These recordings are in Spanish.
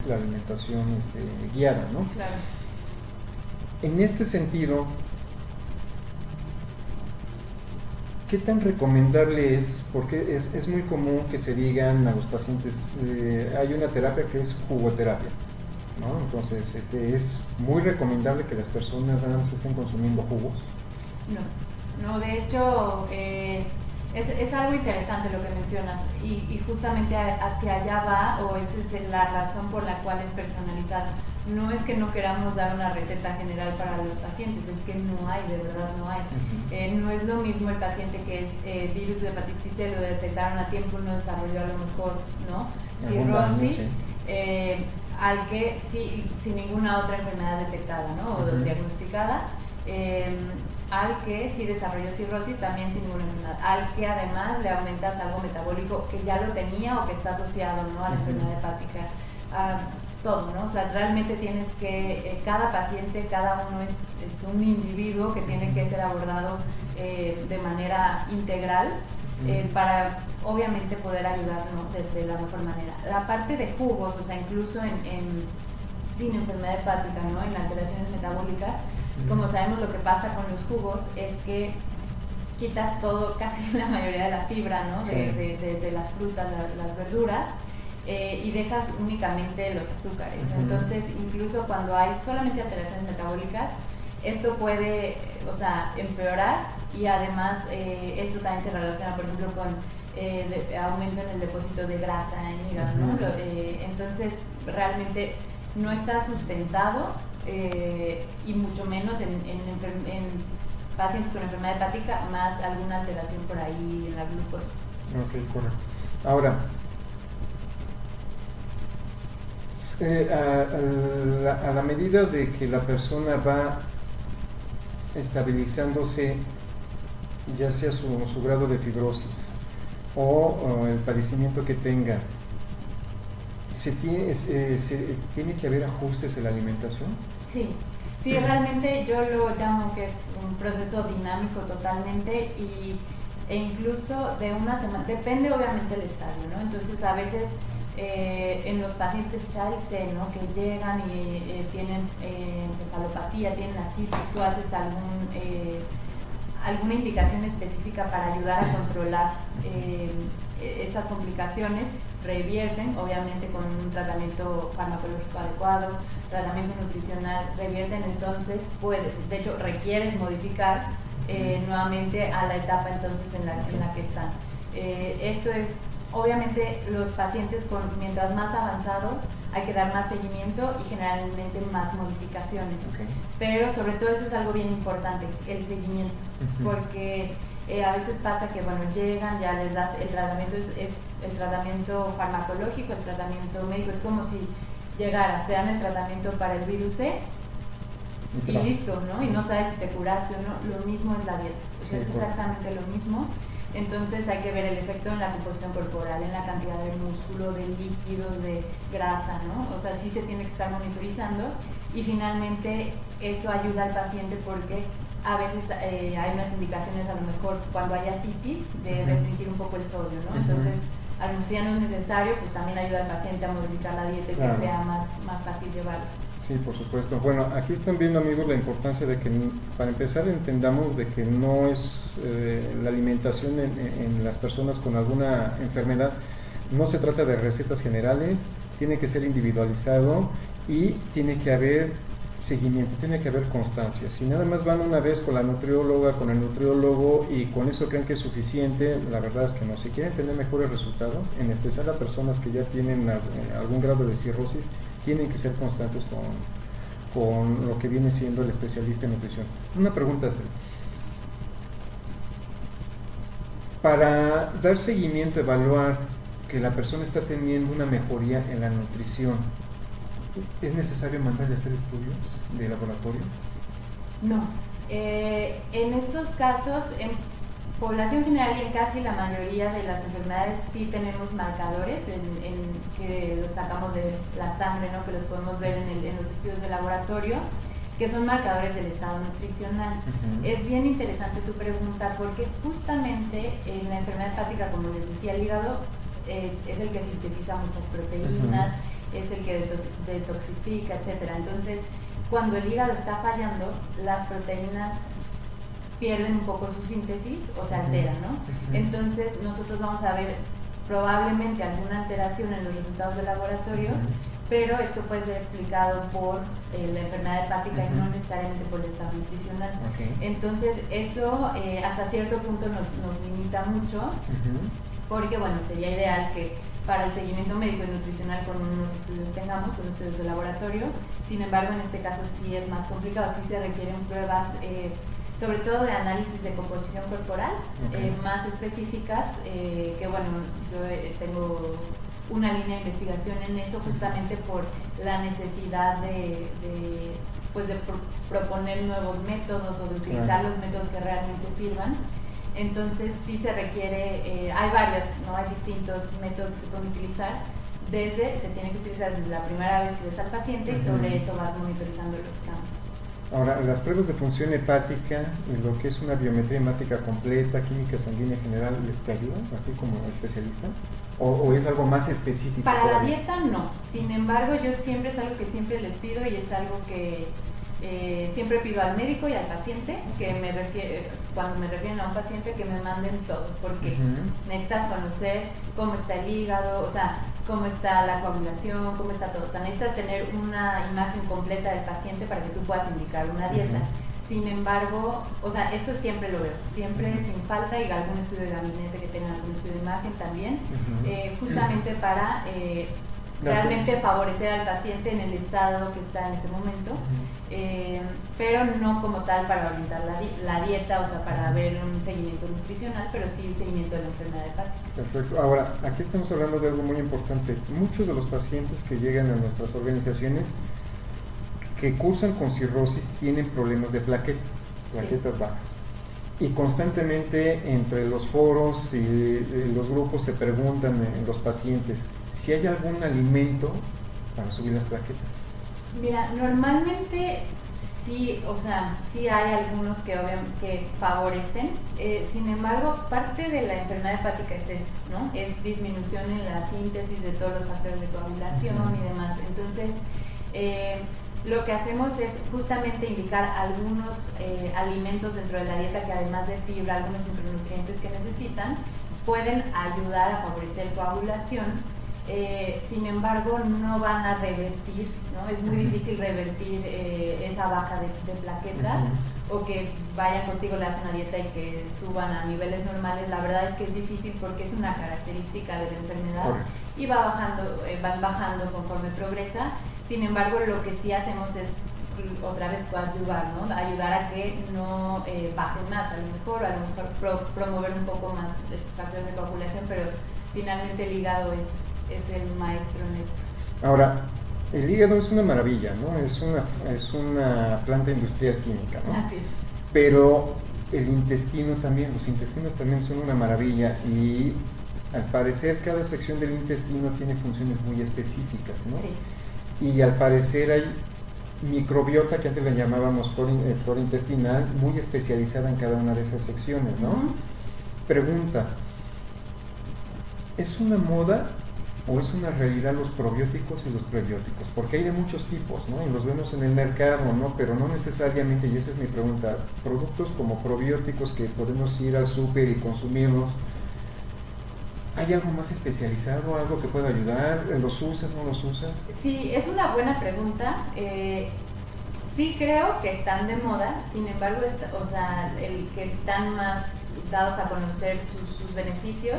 la alimentación guiada, ¿no? Claro. En este sentido, ¿qué tan recomendable es? Porque es muy común que se digan a los pacientes, hay una terapia que es jugoterapia, ¿no? Entonces, es muy recomendable que las personas nada más estén consumiendo jugos. No, de hecho, es algo interesante lo que mencionas y justamente hacia allá va, o esa es la razón por la cual es personalizada. No es que no queramos dar una receta general para los pacientes, es que no hay, de verdad no hay. No es lo mismo el paciente que es virus de hepatitis C, lo detectaron a tiempo, no desarrolló a lo mejor, ¿no? Cirrosis, sí. Al que sí, sin ninguna otra enfermedad detectada, ¿no? O diagnosticada. Al que sí desarrolló cirrosis también sin ninguna enfermedad, al que además le aumentas algo metabólico que ya lo tenía o que está asociado, ¿no?, a la enfermedad hepática, todo, ¿no? O sea, realmente tienes que, cada paciente, cada uno es un individuo que tiene que ser abordado de manera integral para obviamente poder ayudar, ¿no?, de la mejor manera. La parte de jugos, o sea, incluso sin enfermedad hepática, ¿no?, en alteraciones metabólicas, como sabemos, lo que pasa con los jugos es que quitas todo, casi la mayoría de la fibra, ¿no?, sí, de las frutas, las verduras, y dejas únicamente los azúcares. Entonces, incluso cuando hay solamente alteraciones metabólicas, esto puede, o sea, empeorar, y además esto también se relaciona, por ejemplo, con aumento en el depósito de grasa en hígado, ¿no? Entonces, realmente no está sustentado. Y mucho menos en pacientes con enfermedad hepática, más alguna alteración por ahí en la glucosa. Ok, correcto. Ahora, a la medida de que la persona va estabilizándose, ya sea su grado de fibrosis o el padecimiento que tenga, ¿tiene que haber ajustes en la alimentación? Sí, realmente yo lo llamo que es un proceso dinámico totalmente, e incluso de una semana, depende obviamente del estadio, ¿no? Entonces a veces en los pacientes CHAI C, ¿no?, que llegan y tienen encefalopatía, tienen ascitis, tú haces alguna indicación específica para ayudar a controlar estas complicaciones, revierten obviamente con un tratamiento farmacológico adecuado, tratamiento nutricional, revierten, entonces de hecho requieres modificar nuevamente a la etapa entonces en la que están. Esto es, obviamente los pacientes mientras más avanzado hay que dar más seguimiento y generalmente más modificaciones, pero sobre todo eso es algo bien importante, el seguimiento, porque a veces pasa que, bueno, llegan, ya les das el tratamiento, es el tratamiento farmacológico, el tratamiento médico, es como si llegaras, te dan el tratamiento para el virus C y listo, ¿no? Y no sabes si te curaste o no. Lo mismo es la dieta, o sea, es exactamente lo mismo. Entonces hay que ver el efecto en la composición corporal, en la cantidad de músculo, de líquidos, de grasa, ¿no? O sea, sí se tiene que estar monitorizando, y finalmente eso ayuda al paciente porque a veces hay unas indicaciones, a lo mejor cuando hay ascitis, de restringir un poco el sodio, ¿no? Entonces, si ya no es necesario, pues también ayuda al paciente a modificar la dieta y que sea más fácil llevarla. Sí, por supuesto. Bueno, aquí están viendo, amigos, la importancia de que, para empezar, entendamos de que no es la alimentación en las personas con alguna enfermedad, no se trata de recetas generales, tiene que ser individualizado y tiene que haber seguimiento, tiene que haber constancia. Si nada más van una vez con la nutrióloga, con el nutriólogo, y con eso creen que es suficiente, la verdad es que no. Si quieren tener mejores resultados, en especial a personas que ya tienen algún grado de cirrosis, tienen que ser constantes con lo que viene siendo el especialista en nutrición. Una pregunta, Astrid. Para dar seguimiento, evaluar que la persona está teniendo una mejoría en la nutrición, ¿es necesario mandarle a hacer estudios de laboratorio? No. En estos casos, en población general y en casi la mayoría de las enfermedades, sí tenemos marcadores que los sacamos de la sangre, ¿no?, que los podemos ver en los estudios de laboratorio, que son marcadores del estado nutricional. Es bien interesante tu pregunta, porque justamente en la enfermedad hepática, como les decía, el hígado es el que sintetiza muchas proteínas, es el que detoxifica, etcétera. Entonces, cuando el hígado está fallando, las proteínas pierden un poco su síntesis o se alteran, ¿no? Entonces, nosotros vamos a ver probablemente alguna alteración en los resultados del laboratorio, pero esto puede ser explicado por la enfermedad hepática y no necesariamente por el estado nutricional. Entonces, eso hasta cierto punto nos limita mucho, porque, bueno, sería ideal que para el seguimiento médico y nutricional con unos estudios tengamos, con estudios de laboratorio. Sin embargo, en este caso sí es más complicado, sí se requieren pruebas, sobre todo de análisis de composición corporal, más específicas, que bueno, yo tengo una línea de investigación en eso justamente por la necesidad de proponer nuevos métodos o de utilizar los métodos que realmente sirvan. Entonces sí se requiere, hay varios, ¿no? Hay distintos métodos que se pueden utilizar. Se tiene que utilizar desde la primera vez que ves al paciente y sobre eso vas monitorizando los cambios. Ahora, las pruebas de función hepática y lo que es una biometría hemática completa, química sanguínea general, ¿te ayudan a ti como especialista? ¿O es algo más específico? Para la dieta no, sin embargo yo siempre es algo que siempre les pido y es algo que siempre pido al médico y al paciente, que cuando me refieren a un paciente que me manden todo, porque necesitas conocer cómo está el hígado, o sea, cómo está la coagulación, cómo está todo, o sea, necesitas tener una imagen completa del paciente para que tú puedas indicar una dieta. Sin embargo, o sea, esto siempre lo veo, siempre sin falta, y algún estudio de gabinete que tenga algún estudio de imagen también, justamente para realmente favorecer al paciente en el estado que está en ese momento, pero no como tal para orientar la dieta, o sea, para ver un seguimiento nutricional, pero sí seguimiento de la enfermedad hepática. Perfecto. Ahora, aquí estamos hablando de algo muy importante. Muchos de los pacientes que llegan a nuestras organizaciones que cursan con cirrosis tienen problemas de plaquetas bajas. Y constantemente entre los foros y los grupos se preguntan los pacientes si hay algún alimento para subir las plaquetas. Mira, normalmente sí, o sea, sí hay algunos que favorecen, sin embargo, parte de la enfermedad hepática es eso, ¿no? Es disminución en la síntesis de todos los factores de coagulación y demás. Entonces, lo que hacemos es justamente indicar algunos alimentos dentro de la dieta que, además de fibra, algunos micronutrientes que necesitan, pueden ayudar a favorecer coagulación. Sin embargo, no van a revertir, ¿no? Es muy difícil revertir esa baja de plaquetas, o que vayan contigo, le hacen una dieta y que suban a niveles normales. La verdad es que es difícil porque es una característica de la enfermedad y van bajando conforme progresa. Sin embargo, lo que sí hacemos es otra vez coadyuvar, ¿no? Ayudar a que no bajen más, a lo mejor promover un poco más estos factores de coagulación, pero finalmente el hígado es el maestro en esto. Ahora, el hígado es una maravilla, ¿no? Es una planta industrial química, ¿no? Así es. Pero el intestino también, los intestinos también son una maravilla, y al parecer cada sección del intestino tiene funciones muy específicas, ¿no? Sí. Y al parecer hay microbiota, que antes le llamábamos flora intestinal, muy especializada en cada una de esas secciones, ¿no? Pregunta, ¿es una moda o es una realidad los probióticos y los prebióticos? Porque hay de muchos tipos, ¿no? Y los vemos en el mercado, ¿no? Pero no necesariamente, y esa es mi pregunta, productos como probióticos que podemos ir al súper y consumirlos, ¿hay algo más especializado, algo que pueda ayudar? ¿Los usas, no los usas? Sí, es una buena pregunta. Sí creo que están de moda, sin embargo, o sea, el que están más dados a conocer sus beneficios,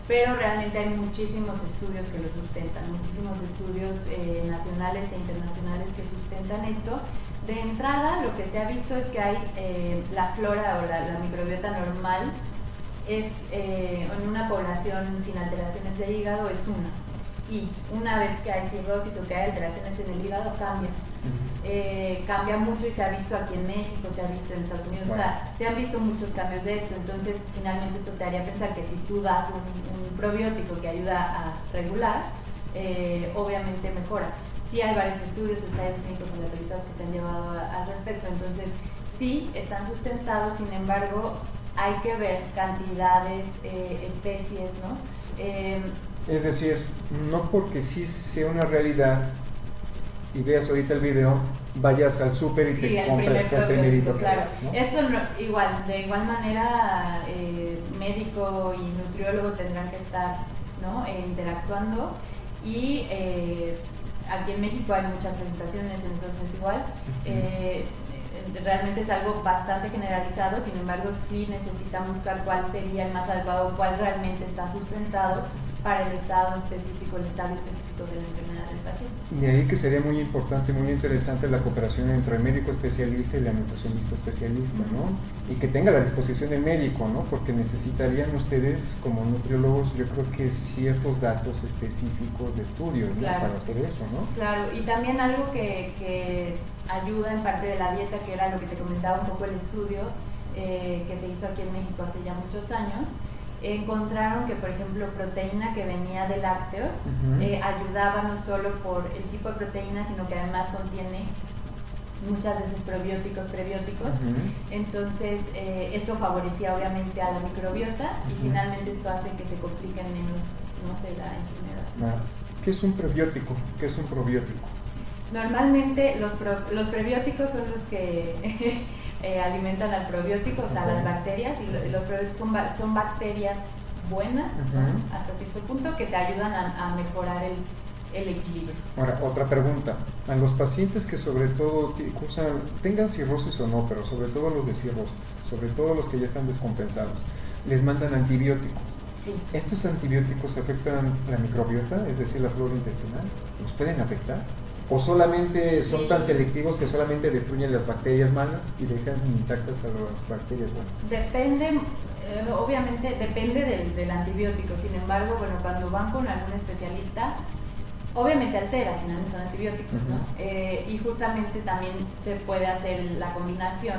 pero realmente hay muchísimos estudios que lo sustentan, muchísimos estudios nacionales e internacionales que sustentan esto. De entrada, lo que se ha visto es que hay la flora o la microbiota normal, en una población sin alteraciones de hígado es una, y una vez que hay cirrosis o que hay alteraciones en el hígado cambia. Cambia mucho, y se ha visto aquí en México, se ha visto en Estados Unidos, bueno. O sea, se han visto muchos cambios de esto. Entonces finalmente esto te haría pensar que si tú das un probiótico que ayuda a regular, obviamente mejora. Sí hay varios estudios, ensayos clínicos aleatorizados que se han llevado al respecto, entonces sí están sustentados. Sin embargo, hay que ver cantidades, especies, ¿no? Es decir, no porque sí sea una realidad y veas ahorita el video, vayas al súper y te compres el primerito que claro. veas, ¿no? Esto no, igual, de igual manera, médico y nutriólogo tendrán que estar, ¿no? Interactuando y aquí en México hay muchas presentaciones, en Estados Unidos igual. Realmente es algo bastante generalizado, sin embargo sí necesitan buscar cuál sería el más adecuado, cuál realmente está sustentado para el estado específico, el estado específico de la enfermedad del paciente. Y ahí que sería muy importante, muy interesante la cooperación entre el médico especialista y la nutricionista especialista, ¿no? Y que tenga la disposición el médico, ¿no? Porque necesitarían ustedes, como nutriólogos, yo creo que ciertos datos específicos de estudios, ¿no? Claro. Para hacer eso, ¿no? Claro, y también algo que ayuda en parte de la dieta, que era lo que te comentaba un poco el estudio que se hizo aquí en México hace ya muchos años. Encontraron que, por ejemplo, proteína que venía de lácteos ayudaba no solo por el tipo de proteína, sino que además contiene muchas veces probióticos, prebióticos. Entonces, esto favorecía obviamente a la microbiota y finalmente esto hace que se compliquen menos, ¿no?, de la enfermedad. ¿Qué es un prebiótico? ¿Qué es un probiótico? Normalmente los prebióticos son los que alimentan al probiótico, o sea, las bacterias, y los probióticos son bacterias buenas, ¿no?, hasta cierto punto, que te ayudan a mejorar el equilibrio. Ahora, otra pregunta. A los pacientes que sobre todo tengan cirrosis o no, pero sobre todo los de cirrosis, sobre todo los que ya están descompensados, les mandan antibióticos. Sí. ¿Estos antibióticos afectan la microbiota, es decir, la flora intestinal? ¿Los pueden afectar? ¿O solamente son tan selectivos que solamente destruyen las bacterias malas y dejan intactas a las bacterias buenas? Depende, obviamente depende del antibiótico. Sin embargo, bueno, cuando van con algún especialista, obviamente altera, finalmente son antibióticos, ¿no? Y justamente también se puede hacer la combinación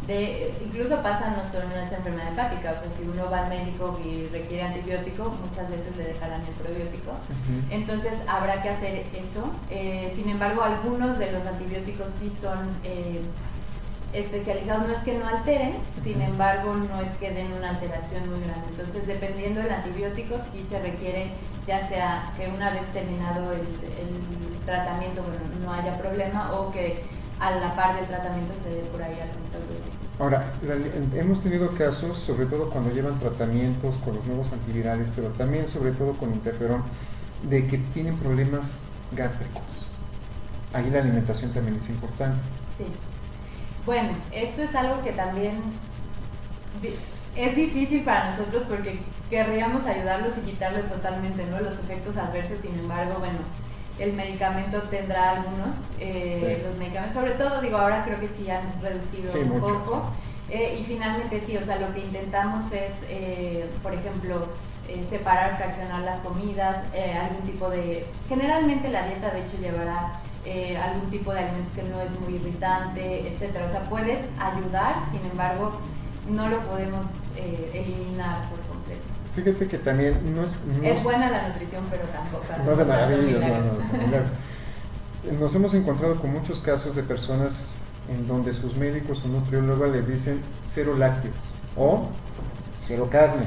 de, incluso pasa no solo en esa enfermedad hepática, o sea, si uno va al médico y requiere antibiótico, muchas veces le dejarán el probiótico. Entonces habrá que hacer eso. Sin embargo, algunos de los antibióticos sí son especializados, no es que no alteren, sin embargo no es que den una alteración muy grande. Entonces, dependiendo del antibiótico, sí se requiere, ya sea que una vez terminado el tratamiento, bueno, no haya problema, o que a la par del tratamiento se dé por ahí algún antibiótico. Ahora, hemos tenido casos, sobre todo cuando llevan tratamientos con los nuevos antivirales, pero también sobre todo con interferón, de que tienen problemas gástricos. Ahí la alimentación también es importante. Sí. Bueno, esto es algo que también es difícil para nosotros porque querríamos ayudarlos y quitarle totalmente, ¿no?, los efectos adversos. Sin embargo, bueno, el medicamento tendrá algunos, los medicamentos, sobre todo, digo, ahora creo que sí han reducido un poco. Y finalmente sí, o sea, lo que intentamos es, por ejemplo, separar, fraccionar las comidas, algún tipo de... Generalmente la dieta, de hecho, llevará algún tipo de alimentos que no es muy irritante, etcétera. O sea, puedes ayudar, sin embargo, no lo podemos eliminar por completo. Fíjate que también es buena la nutrición, pero tampoco no es de maravillas, Nos hemos encontrado con muchos casos de personas en donde sus médicos o nutriólogos les dicen 0 lácteos o 0 carne.